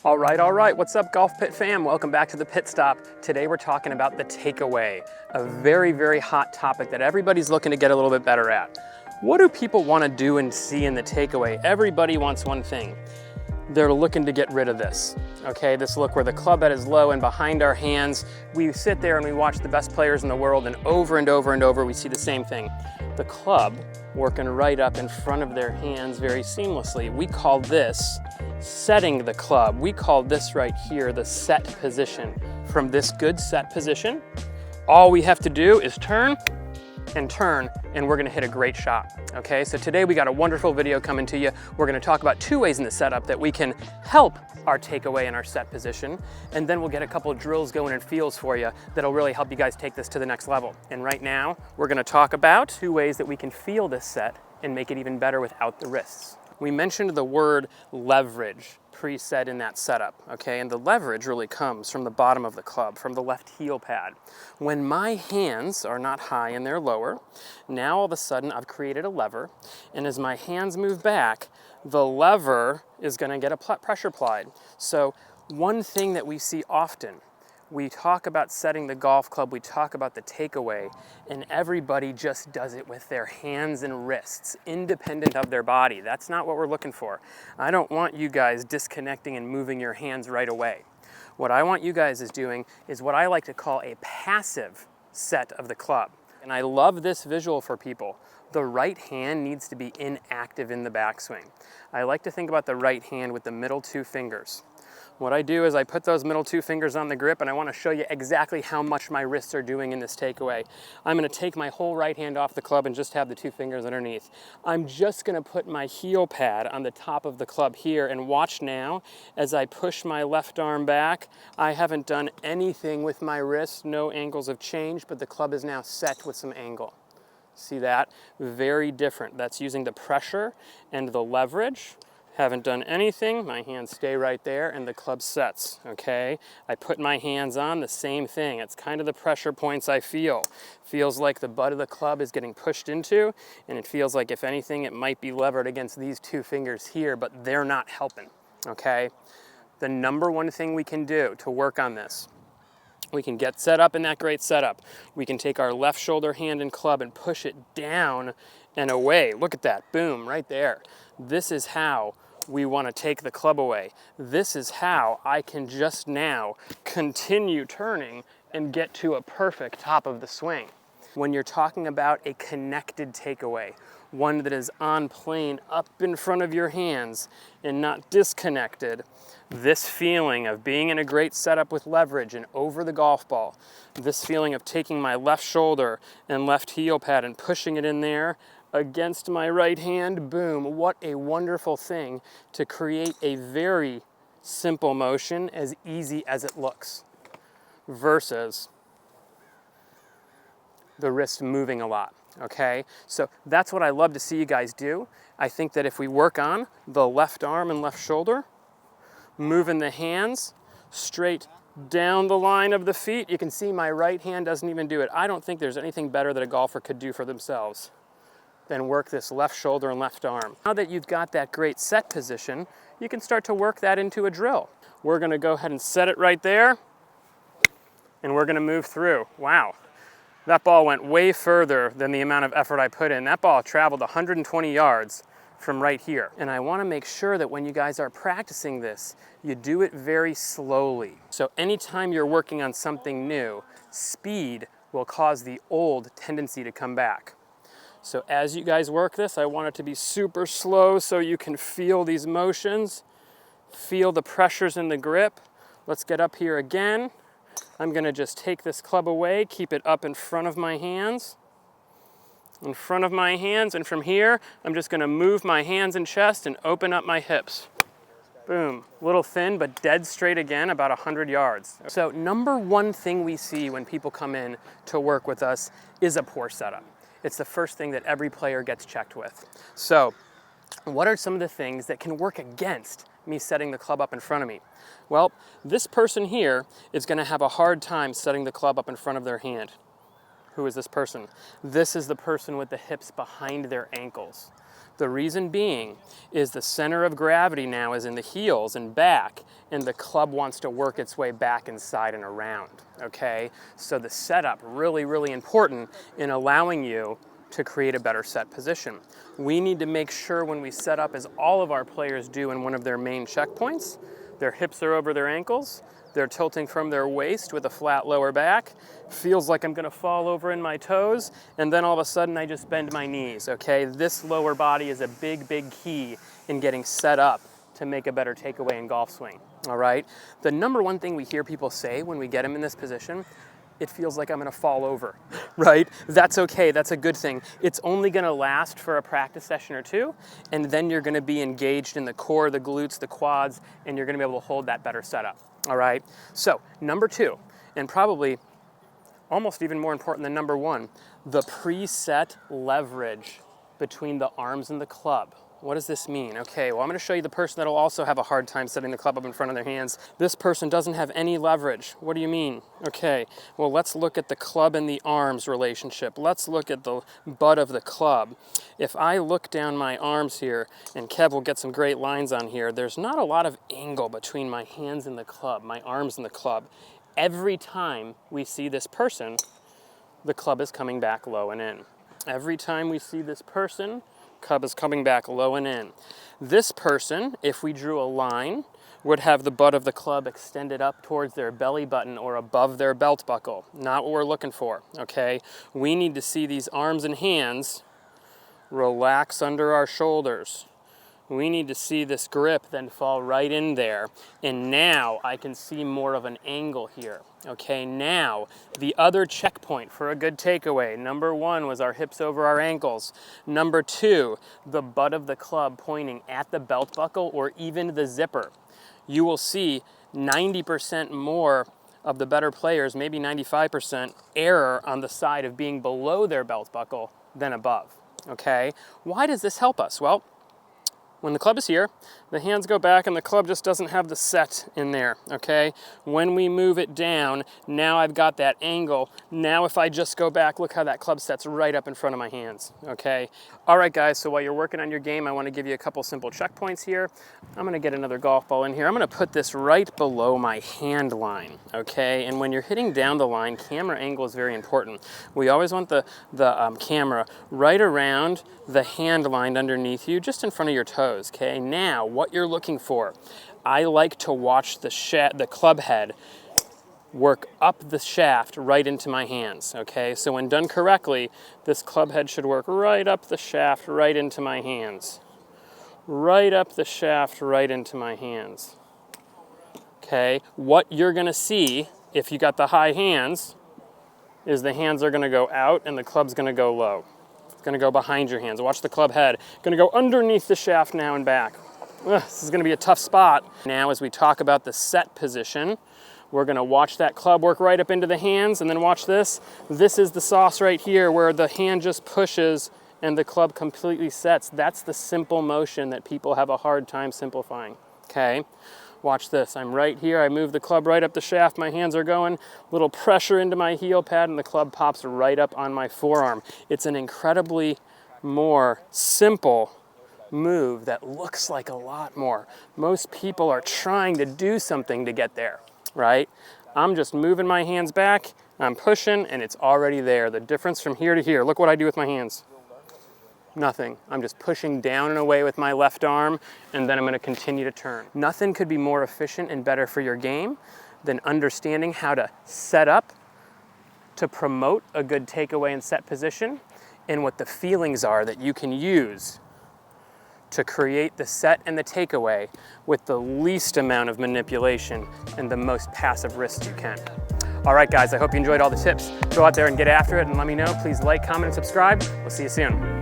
All right. What's up, Golf Pit fam? Welcome back to the Pit Stop. Today we're talking about the takeaway, a very hot topic that everybody's looking to get a little bit better at. What do people want to do and see in the takeaway? Everybody wants one thing. They're looking to get rid of this. Okay, this look where the club head is low and behind our hands. We sit there and we watch the best players in the world, and over we see the same thing. The club working right up in front of their hands very seamlessly. We call this setting the club. We call this right here the set position. From this good set position, all we have to do is turn, and we're gonna hit a great shot. Okay, so today we got a wonderful video coming to you. We're gonna talk about two ways in the setup that we can help our takeaway in our set position, and then we'll get a couple of drills going and feels for you that'll really help you guys take this to the next level. And right now, we're gonna talk about two ways that we can feel this set and make it even better without the wrists. We mentioned the word leverage preset in that setup, okay? And the leverage really comes from the bottom of the club, from the left heel pad. When my hands are not high and they're lower, now all of a sudden I've created a lever, and as my hands move back, the lever is gonna get a pressure applied. So one thing that we see often, we talk about setting the golf club, we talk about the takeaway, and everybody just does it with their hands and wrists, independent of their body. That's not what we're looking for. I don't want you guys disconnecting and moving your hands right away. What I want you guys is doing is what I like to call a passive set of the club. And I love this visual for people. The right hand needs to be inactive in the backswing. I like to think about the right hand with the middle two fingers. What I do is I put those middle two fingers on the grip, and I want to show you exactly how much my wrists are doing in this takeaway. I'm going to take my whole right hand off the club and just have the two fingers underneath. I'm just going to put my heel pad on the top of the club here, and watch now as I push my left arm back. I haven't done anything with my wrists, no angles have changed, but the club is now set with some angle. See that? Very different. That's using the pressure and the leverage. Haven't done anything, my hands stay right there and the club sets, okay? I put my hands on, the same thing. It's kind of the pressure points I feel. Feels like the butt of the club is getting pushed into, and it feels like if anything, it might be levered against these two fingers here, but they're not helping, okay? The number one thing we can do to work on this, we can get set up in that great setup. We can take our left shoulder hand and club and push it down and away. Look at that, boom, right there. This is how we want to take the club away. This is how I can just now continue turning and get to a perfect top of the swing. When you're talking about a connected takeaway, one that is on plane up in front of your hands and not disconnected, this feeling of being in a great setup with leverage and over the golf ball, this feeling of taking my left shoulder and left heel pad and pushing it in there against my right hand, boom, what a wonderful thing to create a very simple motion, as easy as it looks, versus the wrist moving a lot, okay? So that's what I love to see you guys do. I think that if we work on the left arm and left shoulder, moving the hands straight down the line of the feet, you can see my right hand doesn't even do it. I don't think there's anything better that a golfer could do for themselves than work this left shoulder and left arm. Now that you've got that great set position, you can start to work that into a drill. We're gonna go ahead and set it right there, and we're gonna move through. Wow, that ball went way further than the amount of effort I put in. That ball traveled 120 yards from right here. And I wanna make sure that when you guys are practicing this, you do it very slowly. So anytime you're working on something new, speed will cause the old tendency to come back. So as you guys work this, I want it to be super slow so you can feel these motions, feel the pressures in the grip. Let's get up here again. I'm gonna just take this club away, keep it up in front of my hands. In front of my hands, and from here, I'm just gonna move my hands and chest and open up my hips. Boom, a little thin, but dead straight again, about 100 yards. So number one thing we see when people come in to work with us is a poor setup. It's the first thing that every player gets checked with. So what are some of the things that can work against me setting the club up in front of me? Well, this person here is gonna have a hard time setting the club up in front of their hand. Who is this person? This is the person with the hips behind their ankles. The reason being is the center of gravity now is in the heels and back, and the club wants to work its way back inside and around, okay? So the setup, really, really important in allowing you to create a better set position. We need to make sure when we set up, as all of our players do in one of their main checkpoints, their hips are over their ankles, they're tilting from their waist with a flat lower back. Feels like I'm gonna fall over in my toes, and then all of a sudden I just bend my knees, okay? This lower body is a big, big key in getting set up to make a better takeaway in golf swing, all right? The number one thing we hear people say when we get them in this position, it feels like I'm gonna fall over, right? That's okay, that's a good thing. It's only gonna last for a practice session or two, and then you're gonna be engaged in the core, the glutes, the quads, and you're gonna be able to hold that better setup, all right? So, number two, and probably almost even more important than number one, the preset leverage between the arms and the club. What does this mean? Okay, well, I'm gonna show you the person that'll also have a hard time setting the club up in front of their hands. This person doesn't have any leverage. What do you mean? Okay, well, let's look at the club and the arms relationship. Let's look at the butt of the club. If I look down my arms here, and Kev will get some great lines on here, there's not a lot of angle between my hands and the club, my arms and the club. Every time we see this person, the club is coming back low and in. Every time we see this person, club is coming back low and in. This person, if we drew a line, would have the butt of the club extended up towards their belly button or above their belt buckle. Not what we're looking for, okay? We need to see these arms and hands relax under our shoulders. We need to see this grip then fall right in there. And now I can see more of an angle here. Okay, now the other checkpoint for a good takeaway. Number one was our hips over our ankles. Number two, the butt of the club pointing at the belt buckle or even the zipper. You will see 90% more of the better players, maybe 95%, error on the side of being below their belt buckle than above. Okay, why does this help us? Well, when the club is here, the hands go back and the club just doesn't have the set in there, okay? When we move it down, now I've got that angle. Now if I just go back, look how that club sets right up in front of my hands, okay? All right, guys, so while you're working on your game, I wanna give you a couple simple checkpoints here. I'm gonna get another golf ball in here. I'm gonna put this right below my hand line, okay? And when you're hitting down the line, camera angle is very important. We always want the camera right around the hand line underneath you, just in front of your toes, okay? Now, what you're looking for, I like to watch the club head work up the shaft right into my hands, okay? So when done correctly, this club head should work right up the shaft, right into my hands. Right up the shaft, right into my hands. Okay, what you're gonna see, if you got the high hands, is the hands are gonna go out and the club's gonna go low. It's gonna go behind your hands. Watch the club head. Gonna go underneath the shaft now and back. Ugh, this is gonna be a tough spot. Now, as we talk about the set position, we're gonna watch that club work right up into the hands, and then watch this. This is the sauce right here where the hand just pushes and the club completely sets. That's the simple motion that people have a hard time simplifying, okay? Watch this, I'm right here, I move the club right up the shaft, my hands are going, little pressure into my heel pad, and the club pops right up on my forearm. It's an incredibly more simple move that looks like a lot more. Most people are trying to do something to get there, right? I'm just moving my hands back, I'm pushing, and it's already there. The difference from here to here, look what I do with my hands. Nothing. I'm just pushing down and away with my left arm, and then I'm going to continue to turn. Nothing could be more efficient and better for your game than understanding how to set up to promote a good takeaway and set position, and what the feelings are that you can use to create the set and the takeaway with the least amount of manipulation and the most passive risk you can. All right, guys, I hope you enjoyed all the tips. Go out there and get after it and let me know. Please like, comment, and subscribe. We'll see you soon.